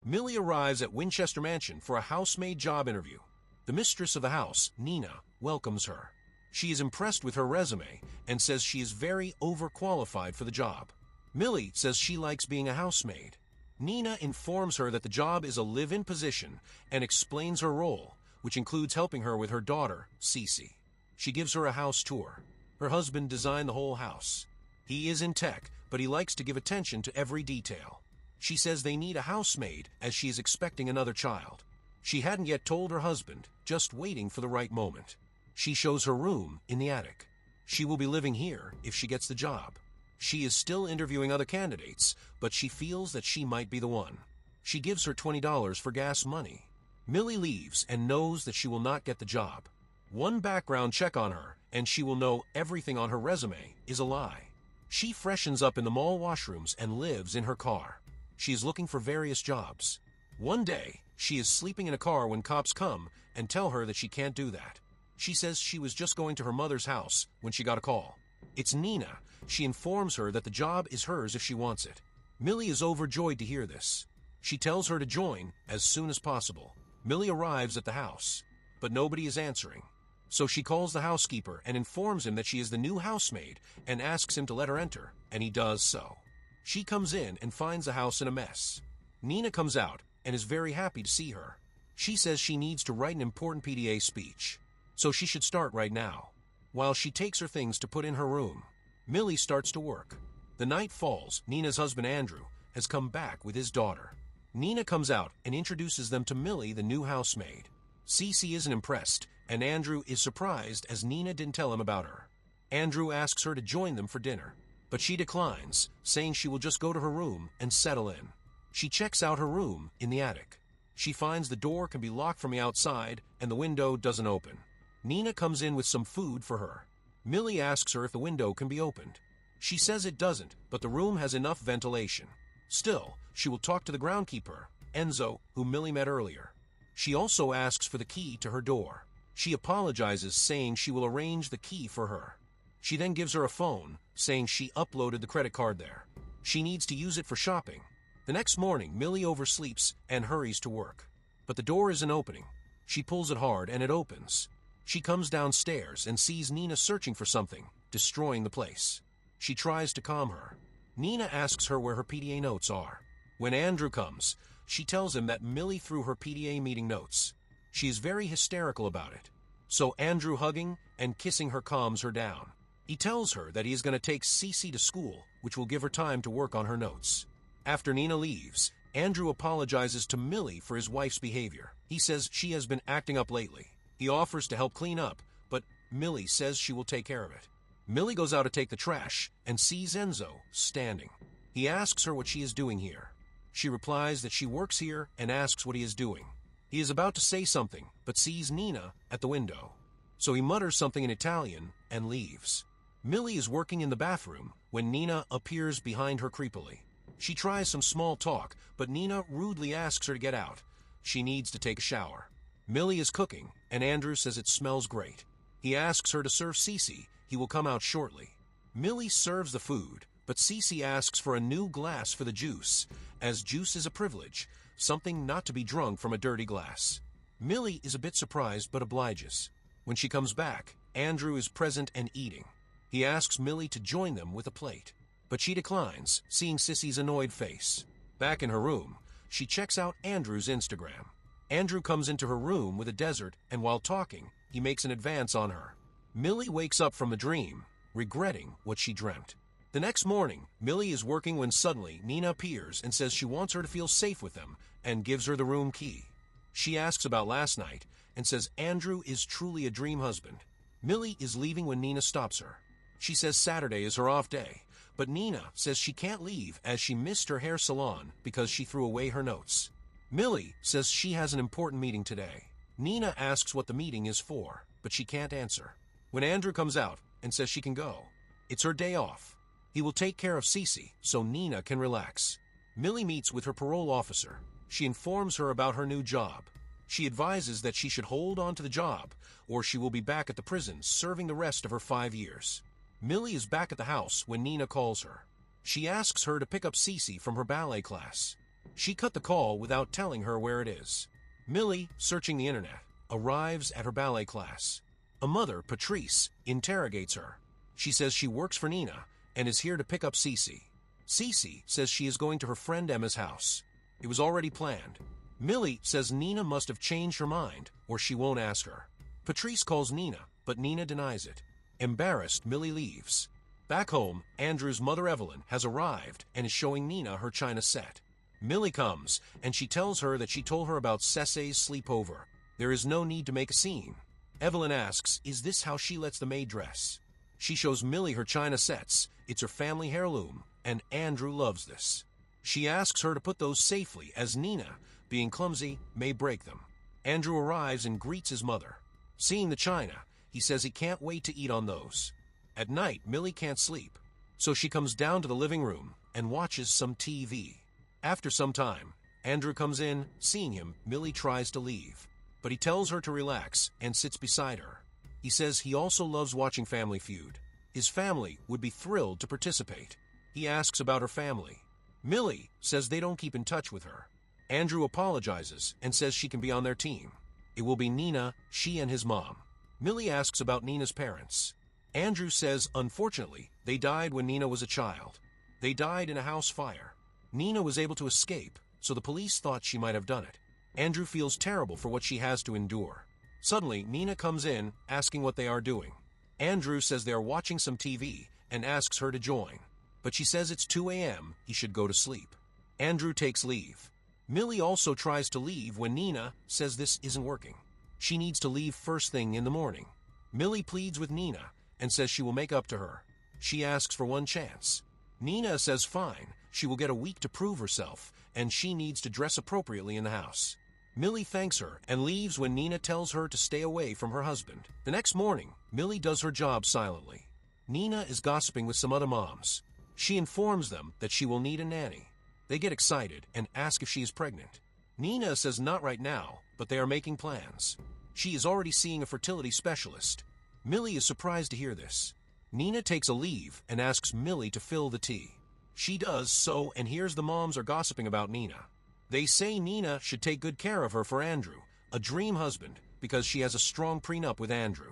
Millie arrives at Winchester Mansion for a housemaid job interview. The mistress of the house, Nenah, welcomes her. She is impressed with her resume and says she is very overqualified for the job. Millie says she likes being a housemaid. Nenah informs her that the job is a live-in position and explains her role, which includes helping her with her daughter, Cece. She gives her a house tour. Her husband designed the whole house. He is in tech, but he likes to give attention to every detail. She says they need a housemaid as she is expecting another child. She hadn't yet told her husband, just waiting for the right moment. She shows her room in the attic. She will be living here if she gets the job. She is still interviewing other candidates, but she feels that she might be the one. She gives her $20 for gas money. Millie leaves and knows that she will not get the job. One background check on her, and she will know everything on her resume is a lie. She freshens up in the mall washrooms and lives in her car. She is looking for various jobs. One day, she is sleeping in a car when cops come and tell her that she can't do that. She says she was just going to her mother's house when she got a call. It's Nenah. She informs her that the job is hers if she wants it. Millie is overjoyed to hear this. She tells her to join as soon as possible. Millie arrives at the house, but nobody is answering. So she calls the housekeeper and informs him that she is the new housemaid and asks him to let her enter, and he does so. She comes in and finds the house in a mess. Nenah comes out and is very happy to see her. She says she needs to write an important PDA speech, so she should start right now. While she takes her things to put in her room, Millie starts to work. The night falls. Nenah's husband Andrew has come back with his daughter. Nenah comes out and introduces them to Millie, the new housemaid. Cece isn't impressed, and Andrew is surprised as Nenah didn't tell him about her. Andrew asks her to join them for dinner, but she declines, saying she will just go to her room and settle in. She checks out her room in the attic. She finds the door can be locked from the outside and the window doesn't open. Nenah comes in with some food for her. Millie asks her if the window can be opened. She says it doesn't, but the room has enough ventilation. Still, she will talk to the groundskeeper, Enzo, who Millie met earlier. She also asks for the key to her door. She apologizes, saying she will arrange the key for her. She then gives her a phone, saying she uploaded the credit card there. She needs to use it for shopping. The next morning, Millie oversleeps and hurries to work. But the door isn't opening. She pulls it hard and it opens. She comes downstairs and sees Nenah searching for something, destroying the place. She tries to calm her. Nenah asks her where her PDA notes are. When Andrew comes, she tells him that Millie threw her PDA meeting notes. She is very hysterical about it. So Andrew hugging and kissing her calms her down. He tells her that he is going to take Cece to school, which will give her time to work on her notes. After Nenah leaves, Andrew apologizes to Millie for his wife's behavior. He says she has been acting up lately. He offers to help clean up, but Millie says she will take care of it. Millie goes out to take the trash and sees Enzo standing. He asks her what she is doing here. She replies that she works here and asks what he is doing. He is about to say something, but sees Nenah at the window. So he mutters something in Italian and leaves. Millie is working in the bathroom when Nenah appears behind her creepily. She tries some small talk, but Nenah rudely asks her to get out. She needs to take a shower. Millie is cooking, and Andrew says it smells great. He asks her to serve Cece. He will come out shortly. Millie serves the food, but Cece asks for a new glass for the juice, as juice is a privilege, something not to be drunk from a dirty glass. Millie is a bit surprised but obliges. When she comes back, Andrew is present and eating. He asks Millie to join them with a plate, but she declines, seeing Sissy's annoyed face. Back in her room, she checks out Andrew's Instagram. Andrew comes into her room with a desert, and while talking, he makes an advance on her. Millie wakes up from the dream, regretting what she dreamt. The next morning, Millie is working when suddenly Nenah appears and says she wants her to feel safe with them and gives her the room key. She asks about last night and says Andrew is truly a dream husband. Millie is leaving when Nenah stops her. She says Saturday is her off day, but Nenah says she can't leave as she missed her hair salon because she threw away her notes. Millie says she has an important meeting today. Nenah asks what the meeting is for, but she can't answer. When Andrew comes out and says she can go, it's her day off. He will take care of Cece so Nenah can relax. Millie meets with her parole officer. She informs her about her new job. She advises that she should hold on to the job or she will be back at the prison serving the rest of her 5 years. Millie is back at the house when Nenah calls her. She asks her to pick up Cece from her ballet class. She cut the call without telling her where it is. Millie, searching the internet, arrives at her ballet class. A mother, Patrice, interrogates her. She says she works for Nenah and is here to pick up Cece. Cece says she is going to her friend Emma's house. It was already planned. Millie says Nenah must have changed her mind or she won't ask her. Patrice calls Nenah, but Nenah denies it. Embarrassed, Millie leaves. Back home, Andrew's mother Evelyn has arrived and is showing Nenah her china set. Millie comes, and she tells her that she told her about Cece's sleepover. There is no need to make a scene. Evelyn asks, is this how she lets the maid dress? She shows Millie her china sets. It's her family heirloom, and Andrew loves this. She asks her to put those safely, as Nenah, being clumsy, may break them. Andrew arrives and greets his mother. Seeing the china, he says he can't wait to eat on those. At night, Millie can't sleep, so she comes down to the living room and watches some TV. After some time, Andrew comes in. Seeing him, Millie tries to leave, but he tells her to relax and sits beside her. He says he also loves watching Family Feud. His family would be thrilled to participate. He asks about her family. Millie says they don't keep in touch with her. Andrew apologizes and says she can be on their team. It will be Nenah, she and his mom. Millie asks about Nenah's parents. Andrew says, unfortunately, they died when Nenah was a child. They died in a house fire. Nenah was able to escape, so the police thought she might have done it. Andrew feels terrible for what she has to endure. Suddenly, Nenah comes in, asking what they are doing. Andrew says they are watching some TV and asks her to join, but she says it's 2 a.m., he should go to sleep. Andrew takes leave. Millie also tries to leave when Nenah says this isn't working. She needs to leave first thing in the morning. Millie pleads with Nenah and says she will make up to her. She asks for one chance. Nenah says fine, she will get a week to prove herself, and she needs to dress appropriately in the house. Millie thanks her and leaves when Nenah tells her to stay away from her husband. The next morning, Millie does her job silently. Nenah is gossiping with some other moms. She informs them that she will need a nanny. They get excited and ask if she is pregnant. Nenah says not right now, but they are making plans. She is already seeing a fertility specialist. Millie is surprised to hear this. Nenah takes a leave and asks Millie to fill the tea. She does so and hears the moms are gossiping about Nenah. They say Nenah should take good care of her for Andrew, a dream husband, because she has a strong prenup with Andrew.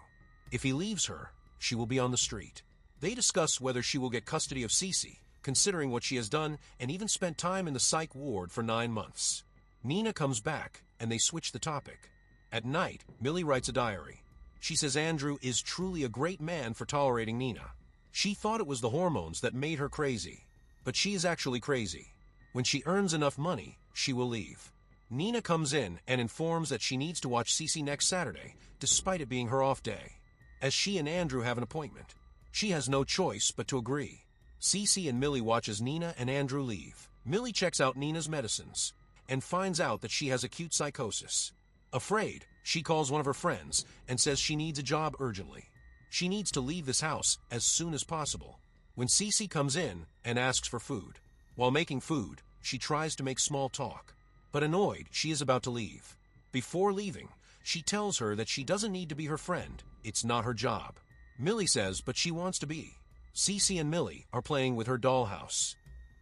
If he leaves her, she will be on the street. They discuss whether she will get custody of Cece, considering what she has done and even spent time in the psych ward for 9 months. Nenah comes back and they switch the topic. At night, Millie writes a diary. She says Andrew is truly a great man for tolerating Nenah. She thought it was the hormones that made her crazy, but she is actually crazy. When she earns enough money, she will leave. Nenah comes in and informs that she needs to watch Cece next Saturday, despite it being her off day, as she and Andrew have an appointment. She has no choice but to agree. Cece and Millie watch as Nenah and Andrew leave. Millie checks out Nenah's medicines and finds out that she has acute psychosis. Afraid, she calls one of her friends and says she needs a job urgently. She needs to leave this house as soon as possible. When Cece comes in and asks for food, while making food, she tries to make small talk, but annoyed, she is about to leave. Before leaving, she tells her that she doesn't need to be her friend. It's not her job. Millie says, but she wants to be. Cece and Millie are playing with her dollhouse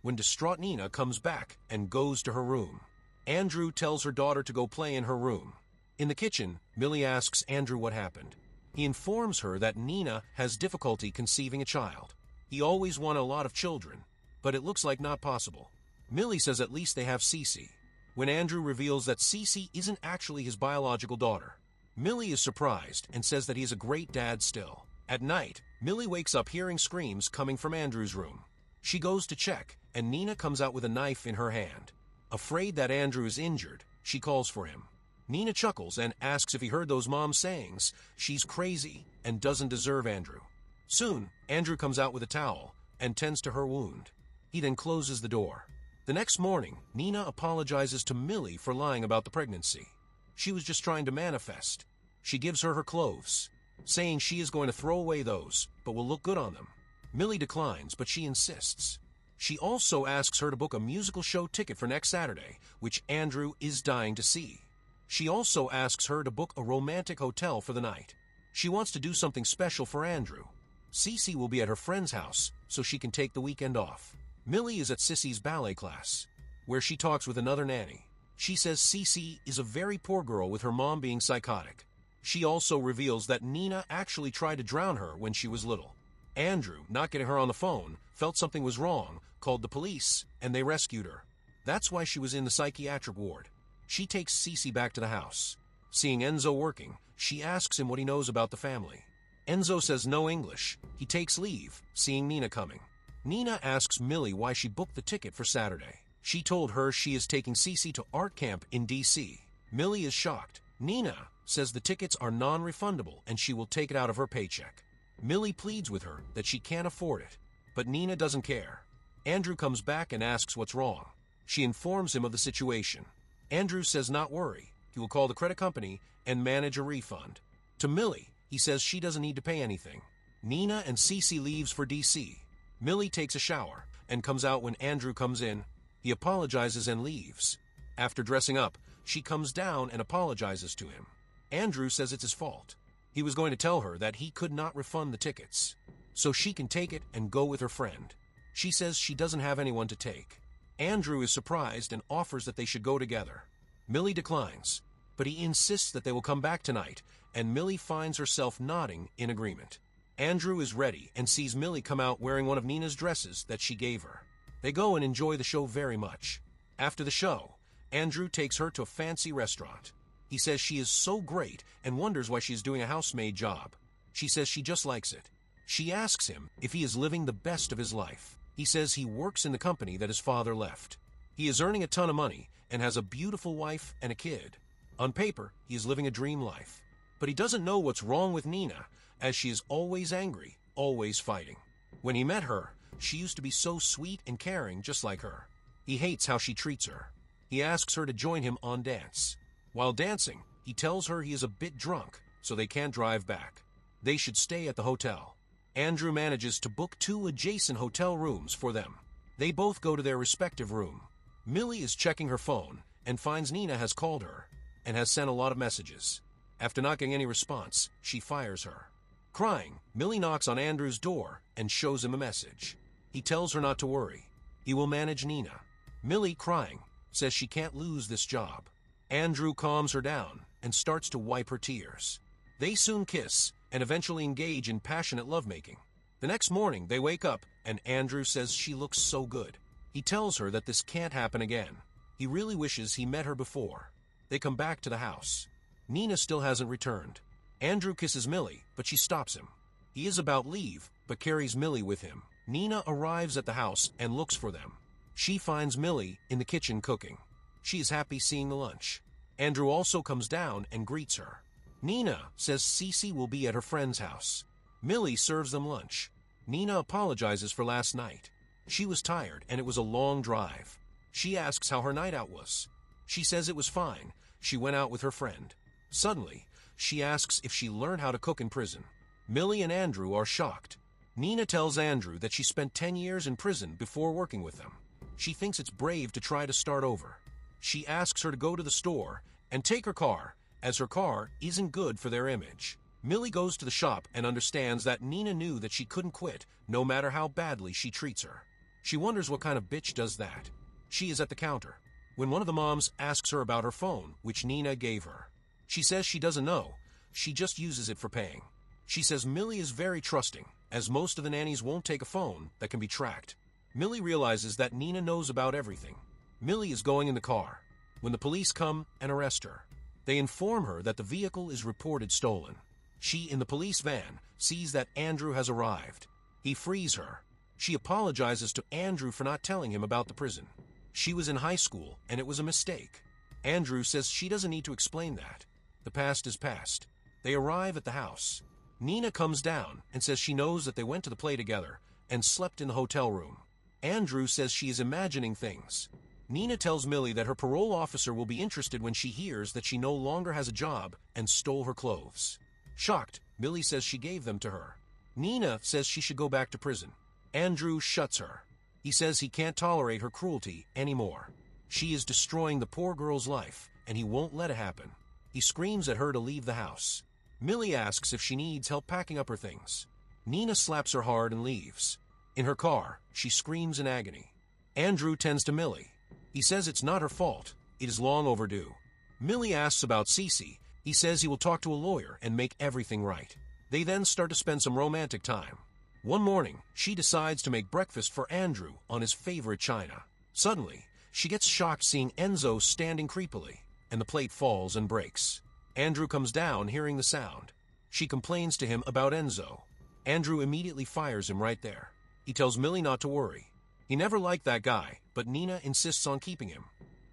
when distraught Nenah comes back and goes to her room. Andrew tells her daughter to go play in her room. In the kitchen, Millie asks Andrew what happened. He informs her that Nenah has difficulty conceiving a child. He always wanted a lot of children, but it looks like not possible. Millie says at least they have Cece. When Andrew reveals that Cece isn't actually his biological daughter, Millie is surprised and says that he is a great dad still. At night, Millie wakes up hearing screams coming from Andrew's room. She goes to check, and Nenah comes out with a knife in her hand. Afraid that Andrew is injured, she calls for him. Nenah chuckles and asks if he heard those mom's sayings. She's crazy and doesn't deserve Andrew. Soon, Andrew comes out with a towel and tends to her wound. He then closes the door. The next morning, Nenah apologizes to Millie for lying about the pregnancy. She was just trying to manifest. She gives her her clothes, saying she is going to throw away those, but will look good on them. Millie declines, but she insists. She also asks her to book a musical show ticket for next Saturday, which Andrew is dying to see. She also asks her to book a romantic hotel for the night. She wants to do something special for Andrew. Cece will be at her friend's house, so she can take the weekend off. Millie is at Sissy's ballet class. where she talks with another nanny. She says Cece is a very poor girl with her mom being psychotic. She also reveals that Nenah actually tried to drown her when she was little. Andrew, not getting her on the phone, felt something was wrong, called the police, and they rescued her. That's why she was in the psychiatric ward. She takes Cece back to the house. Seeing Enzo working, she asks him what he knows about the family. Enzo says no English. He takes leave, seeing Nenah coming. Nenah asks Millie why she booked the ticket for Saturday. She told her she is taking Cece to art camp in D.C. Millie is shocked. Nenah says the tickets are non-refundable and she will take it out of her paycheck. Millie pleads with her that she can't afford it, but Nenah doesn't care. Andrew comes back and asks what's wrong. She informs him of the situation. Andrew says not worry. He will call the credit company and manage a refund. To Millie, he says she doesn't need to pay anything. Nenah and Cece leaves for D.C. Millie takes a shower and comes out when Andrew comes in. He apologizes and leaves. After dressing up, she comes down and apologizes to him. Andrew says it's his fault. He was going to tell her that he could not refund the tickets, so she can take it and go with her friend. She says she doesn't have anyone to take. Andrew is surprised and offers that they should go together. Millie declines, but he insists that they will come back tonight, and Millie finds herself nodding in agreement. Andrew is ready and sees Millie come out wearing one of Nenah's dresses that she gave her. They go and enjoy the show very much. After the show, Andrew takes her to a fancy restaurant. He says she is so great and wonders why she is doing a housemaid job. She says she just likes it. She asks him if he is living the best of his life. He says he works in the company that his father left. He is earning a ton of money and has a beautiful wife and a kid. On paper, he is living a dream life. But he doesn't know what's wrong with Nenah, as she is always angry, always fighting. When he met her, she used to be so sweet and caring, just like her. He hates how she treats her. He asks her to join him on dance. While dancing, he tells her he is a bit drunk, so they can't drive back. They should stay at the hotel. Andrew manages to book 2 adjacent hotel rooms for them. They both go to their respective room. Millie is checking her phone and finds Nenah has called her and has sent a lot of messages. After not getting any response, she fires her. Crying, Millie knocks on Andrew's door and shows him a message. He tells her not to worry. He will manage Nenah. Millie, crying, says she can't lose this job. Andrew calms her down and starts to wipe her tears. They soon kiss and eventually engage in passionate lovemaking. The next morning, they wake up and Andrew says she looks so good. He tells her that this can't happen again. He really wishes he met her before. They come back to the house. Nenah still hasn't returned. Andrew kisses Millie, but she stops him. He is about leave, but carries Millie with him. Nenah arrives at the house and looks for them. She finds Millie in the kitchen cooking. She is happy seeing the lunch. Andrew also comes down and greets her. Nenah says Cece will be at her friend's house. Millie serves them lunch. Nenah apologizes for last night. She was tired and it was a long drive. She asks how her night out was. She says it was fine. She went out with her friend. Suddenly, she asks if she learned how to cook in prison. Millie and Andrew are shocked. Nenah tells Andrew that she spent 10 years in prison before working with them. She thinks it's brave to try to start over. She asks her to go to the store and take her car, as her car isn't good for their image. Millie goes to the shop and understands that Nenah knew that she couldn't quit, no matter how badly she treats her. She wonders what kind of bitch does that. She is at the counter, when one of the moms asks her about her phone, which Nenah gave her. She says she doesn't know. She just uses it for paying. She says Millie is very trusting, as most of the nannies won't take a phone that can be tracked. Millie realizes that Nenah knows about everything. Millie is going in the car when the police come and arrest her. They inform her that the vehicle is reported stolen. She, in the police van, sees that Andrew has arrived. He frees her. She apologizes to Andrew for not telling him about the prison. She was in high school and it was a mistake. Andrew says she doesn't need to explain that. The past is past. They arrive at the house. Nenah comes down and says she knows that they went to the play together and slept in the hotel room. Andrew says she is imagining things. Nenah tells Millie that her parole officer will be interested when she hears that she no longer has a job and stole her clothes. Shocked, Millie says she gave them to her. Nenah says she should go back to prison. Andrew shuts her. He says he can't tolerate her cruelty anymore. She is destroying the poor girl's life, and he won't let it happen. He screams at her to leave the house. Millie asks if she needs help packing up her things. Nenah slaps her hard and leaves. In her car, she screams in agony. Andrew tends to Millie. He says it's not her fault. It is long overdue. Millie asks about Cece. He says he will talk to a lawyer and make everything right. They then start to spend some romantic time. One morning, she decides to make breakfast for Andrew on his favorite china. Suddenly, she gets shocked seeing Enzo standing creepily, and the plate falls and breaks. Andrew comes down hearing the sound. She complains to him about Enzo. Andrew immediately fires him right there. He tells Millie not to worry. He never liked that guy, but Nenah insists on keeping him.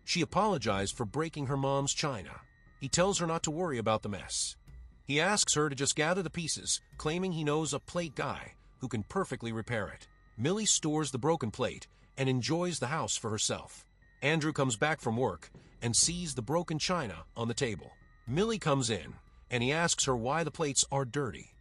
She apologized for breaking her mom's china. He tells her not to worry about the mess. He asks her to just gather the pieces, claiming he knows a plate guy who can perfectly repair it. Millie stores the broken plate and enjoys the house for herself. Andrew comes back from work and sees the broken china on the table. Millie comes in, and he asks her why the plates are dirty.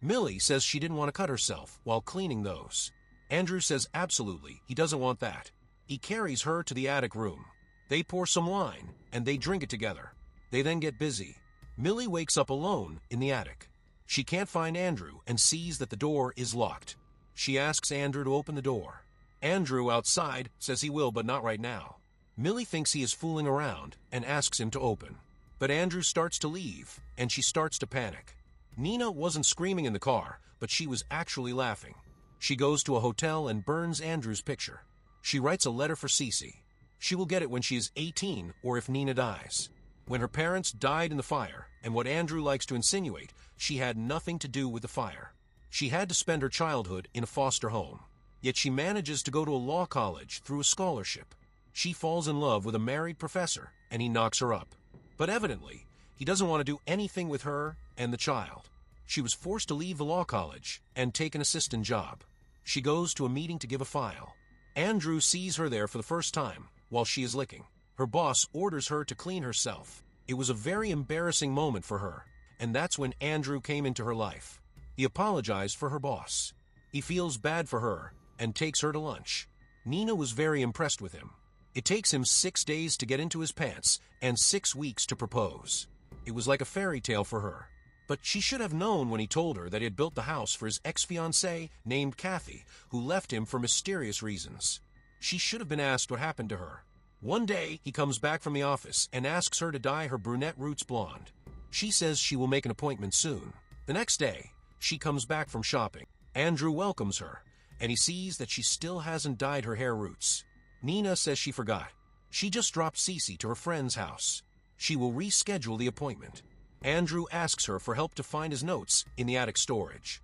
Millie says she didn't want to cut herself while cleaning those. Andrew says absolutely he doesn't want that. He carries her to the attic room. They pour some wine, and they drink it together. They then get busy. Millie wakes up alone in the attic. She can't find Andrew and sees that the door is locked. She asks Andrew to open the door. Andrew, outside, says he will, but not right now. Millie thinks he is fooling around and asks him to open. But Andrew starts to leave, and she starts to panic. Nenah wasn't screaming in the car, but she was actually laughing. She goes to a hotel and burns Andrew's picture. She writes a letter for Cece. She will get it when she is 18 or if Nenah dies. When her parents died in the fire, and what Andrew likes to insinuate, she had nothing to do with the fire. She had to spend her childhood in a foster home. Yet she manages to go to a law college through a scholarship. She falls in love with a married professor, and he knocks her up. But evidently, he doesn't want to do anything with her and the child. She was forced to leave the law college and take an assistant job. She goes to a meeting to give a file. Andrew sees her there for the first time while she is licking. Her boss orders her to clean herself. It was a very embarrassing moment for her, and that's when Andrew came into her life. He apologized for her boss. He feels bad for her and takes her to lunch. Nenah was very impressed with him. It takes him 6 days to get into his pants and 6 weeks to propose. It was like a fairy tale for her. But she should have known when he told her that he had built the house for his ex-fiancée named Kathy, who left him for mysterious reasons. She should have been asked what happened to her. One day, he comes back from the office and asks her to dye her brunette roots blonde. She says she will make an appointment soon. The next day, she comes back from shopping. Andrew welcomes her, and he sees that she still hasn't dyed her hair roots. Nenah says she forgot. She just dropped Cece to her friend's house. She will reschedule the appointment. Andrew asks her for help to find his notes in the attic storage.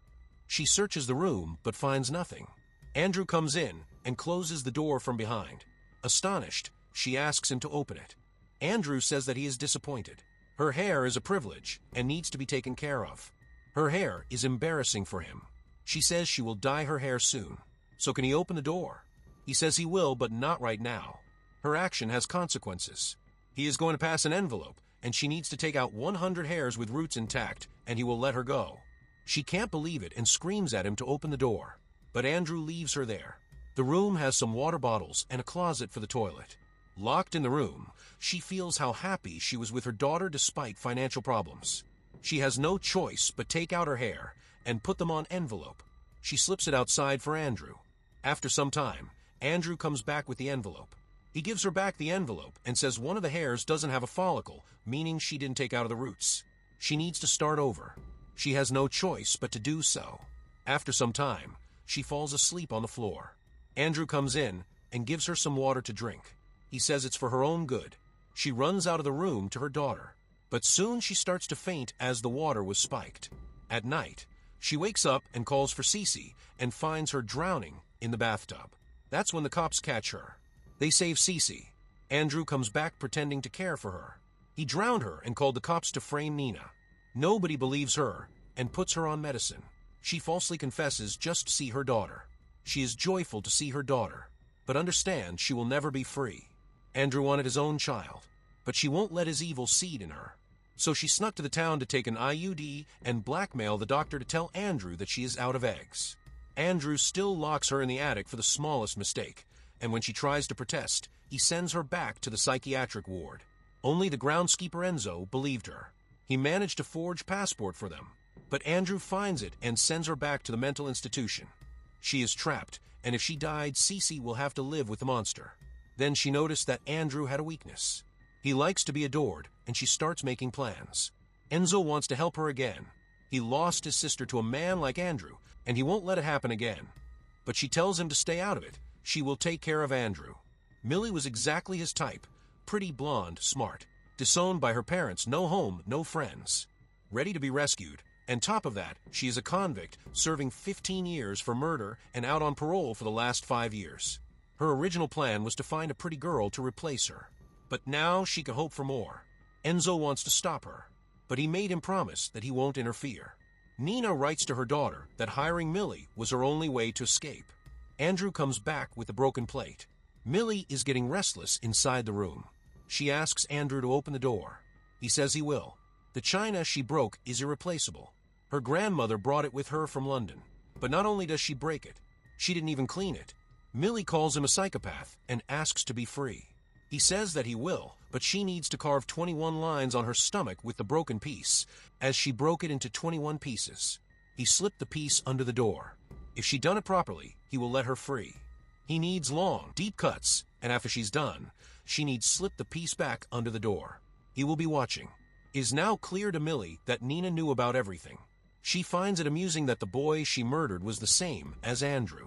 She searches the room, but finds nothing. Andrew comes in and closes the door from behind. Astonished, she asks him to open it. Andrew says that he is disappointed. Her hair is a privilege and needs to be taken care of. Her hair is embarrassing for him. She says she will dye her hair soon. So can he open the door? He says he will, but not right now. Her action has consequences. He is going to pass an envelope, and she needs to take out 100 hairs with roots intact, and he will let her go. She can't believe it and screams at him to open the door. But Andrew leaves her there. The room has some water bottles and a closet for the toilet. Locked in the room, she feels how happy she was with her daughter despite financial problems. She has no choice but take out her hair and put them on envelope. She slips it outside for Andrew. After some time, Andrew comes back with the envelope. He gives her back the envelope and says one of the hairs doesn't have a follicle, meaning she didn't take out of the roots. She needs to start over. She has no choice but to do so. After some time, she falls asleep on the floor. Andrew comes in and gives her some water to drink. He says it's for her own good. She runs out of the room to her daughter. But soon she starts to faint as the water was spiked. At night, she wakes up and calls for Cece and finds her drowning in the bathtub. That's when the cops catch her. They save Cece. Andrew comes back pretending to care for her. He drowned her and called the cops to frame Nenah. Nobody believes her and puts her on medicine. She falsely confesses just to see her daughter. She is joyful to see her daughter, but understands she will never be free. Andrew wanted his own child, but she won't let his evil seed in her. So she snuck to the town to take an IUD and blackmail the doctor to tell Andrew that she is out of eggs. Andrew still locks her in the attic for the smallest mistake, and when she tries to protest, he sends her back to the psychiatric ward. Only the groundskeeper Enzo believed her. He managed to forge passport for them, but Andrew finds it and sends her back to the mental institution. She is trapped, and if she died, Cece will have to live with the monster. Then she noticed that Andrew had a weakness. He likes to be adored, and she starts making plans. Enzo wants to help her again. He lost his sister to a man like Andrew, and he won't let it happen again. But she tells him to stay out of it. She will take care of Andrew. Millie was exactly his type. Pretty, blonde, smart. Disowned by her parents, no home, no friends. Ready to be rescued. And top of that, she is a convict, serving 15 years for murder and out on parole for the last 5 years. Her original plan was to find a pretty girl to replace her. But now she could hope for more. Enzo wants to stop her, but he made him promise that he won't interfere. Nenah writes to her daughter that hiring Millie was her only way to escape. Andrew comes back with a broken plate. Millie is getting restless inside the room. She asks Andrew to open the door. He says he will. The china she broke is irreplaceable. Her grandmother brought it with her from London. But not only does she break it, she didn't even clean it. Millie calls him a psychopath and asks to be free. He says that he will, but she needs to carve 21 lines on her stomach with the broken piece, as she broke it into 21 pieces. He slipped the piece under the door. If she'd done it properly, he will let her free. He needs long, deep cuts, and after she's done, she needs slip the piece back under the door. He will be watching. It is now clear to Millie that Nenah knew about everything. She finds it amusing that the boy she murdered was the same as Andrew.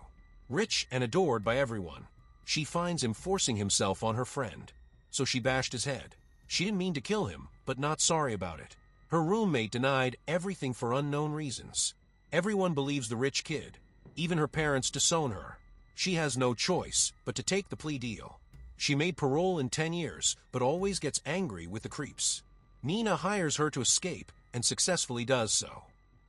Rich and adored by everyone. She finds him forcing himself on her friend. So she bashed his head. She didn't mean to kill him, but not sorry about it. Her roommate denied everything for unknown reasons. Everyone believes the rich kid. Even her parents disown her. She has no choice but to take the plea deal. She made parole in 10 years, but always gets angry with the creeps. Nenah hires her to escape and successfully does so.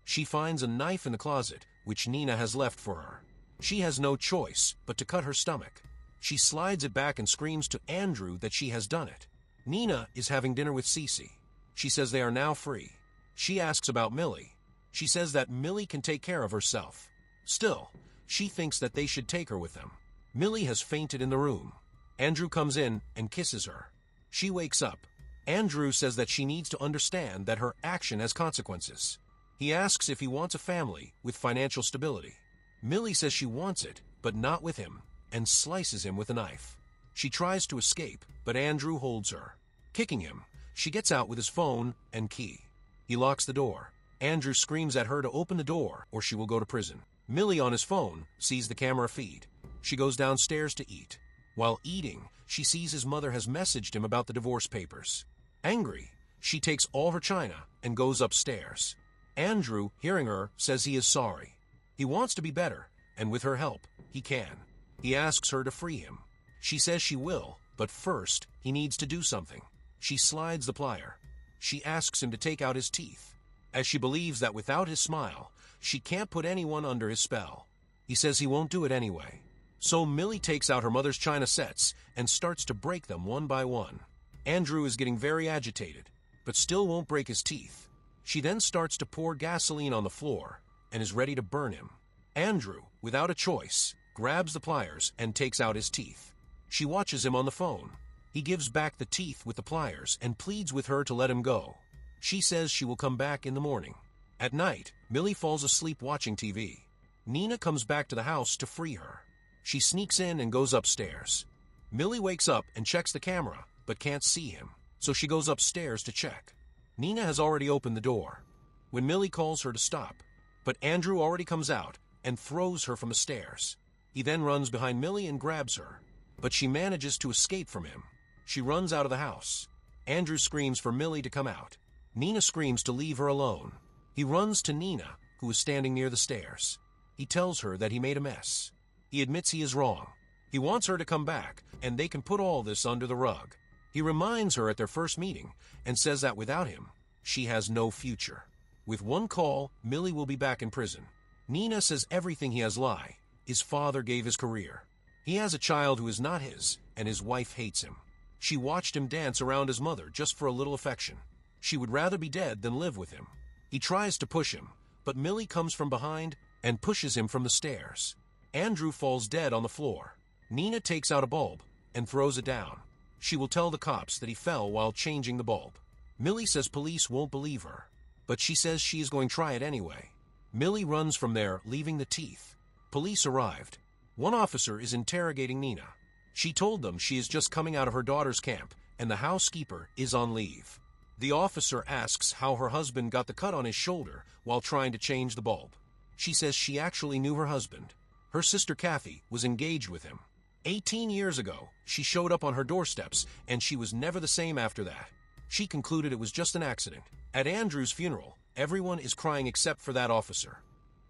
She finds a knife in the closet, which Nenah has left for her. She has no choice but to cut her stomach. She slides it back and screams to Andrew that she has done it. Nenah is having dinner with Cece. She says they are now free. She asks about Millie. She says that Millie can take care of herself. Still, she thinks that they should take her with them. Millie has fainted in the room. Andrew comes in and kisses her. She wakes up. Andrew says that she needs to understand that her action has consequences. He asks if he wants a family with financial stability. Millie says she wants it, but not with him, and slices him with a knife. She tries to escape, but Andrew holds her. Kicking him, she gets out with his phone and key. He locks the door. Andrew screams at her to open the door or she will go to prison. Millie on his phone sees the camera feed. She goes downstairs to eat. While eating, she sees his mother has messaged him about the divorce papers. Angry, she takes all her china and goes upstairs. Andrew, hearing her, says he is sorry. He wants to be better, and with her help, he can. He asks her to free him. She says she will, but first, he needs to do something. She slides the plier. She asks him to take out his teeth, as she believes that without his smile, she can't put anyone under his spell. He says he won't do it anyway. So Millie takes out her mother's china sets and starts to break them one by one. Andrew is getting very agitated, but still won't break his teeth. She then starts to pour gasoline on the floor and is ready to burn him. Andrew, without a choice, grabs the pliers and takes out his teeth. She watches him on the phone. He gives back the teeth with the pliers and pleads with her to let him go. She says she will come back in the morning. At night, Millie falls asleep watching TV. Nenah comes back to the house to free her. She sneaks in and goes upstairs. Millie wakes up and checks the camera, but can't see him, so she goes upstairs to check. Nenah has already opened the door when Millie calls her to stop, but Andrew already comes out and throws her from the stairs. He then runs behind Millie and grabs her, but she manages to escape from him. She runs out of the house. Andrew screams for Millie to come out. Nenah screams to leave her alone. He runs to Nenah, who is standing near the stairs. He tells her that he made a mess. He admits he is wrong. He wants her to come back, and they can put all this under the rug. He reminds her at their first meeting and says that without him, she has no future. With one call, Millie will be back in prison. Nenah says everything he has lie. His father gave his career. He has a child who is not his, and his wife hates him. She watched him dance around his mother just for a little affection. She would rather be dead than live with him. He tries to push him, but Millie comes from behind and pushes him from the stairs. Andrew falls dead on the floor. Nenah takes out a bulb and throws it down. She will tell the cops that he fell while changing the bulb. Millie says police won't believe her, but she says she is going to try it anyway. Millie runs from there, leaving the teeth. Police arrived. One officer is interrogating Nenah. She told them she is just coming out of her daughter's camp and the housekeeper is on leave. The officer asks how her husband got the cut on his shoulder while trying to change the bulb. She says she actually knew her husband. Her sister Kathy was engaged with him. 18 years ago, she showed up on her doorsteps and she was never the same after that. She concluded it was just an accident. At Andrew's funeral, everyone is crying except for that officer.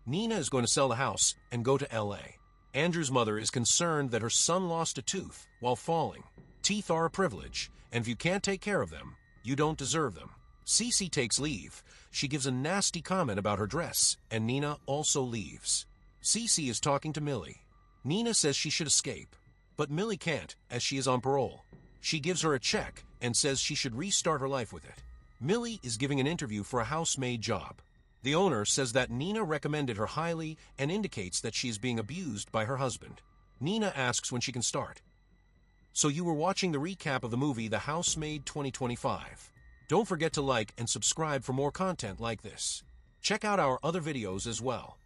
Nenah is going to sell the house and go to LA. Andrew's mother is concerned that her son lost a tooth while falling. Teeth are a privilege, and if you can't take care of them, you don't deserve them. Cece takes leave. She gives a nasty comment about her dress, and Nenah also leaves. Cece is talking to Millie. Nenah says she should escape, but Millie can't as she is on parole. She gives her a check and says she should restart her life with it. Millie is giving an interview for a housemaid job. The owner says that Nenah recommended her highly and indicates that she is being abused by her husband. Nenah asks when she can start. So you were watching the recap of the movie The Housemaid 2025. Don't forget to like and subscribe for more content like this. Check out our other videos as well.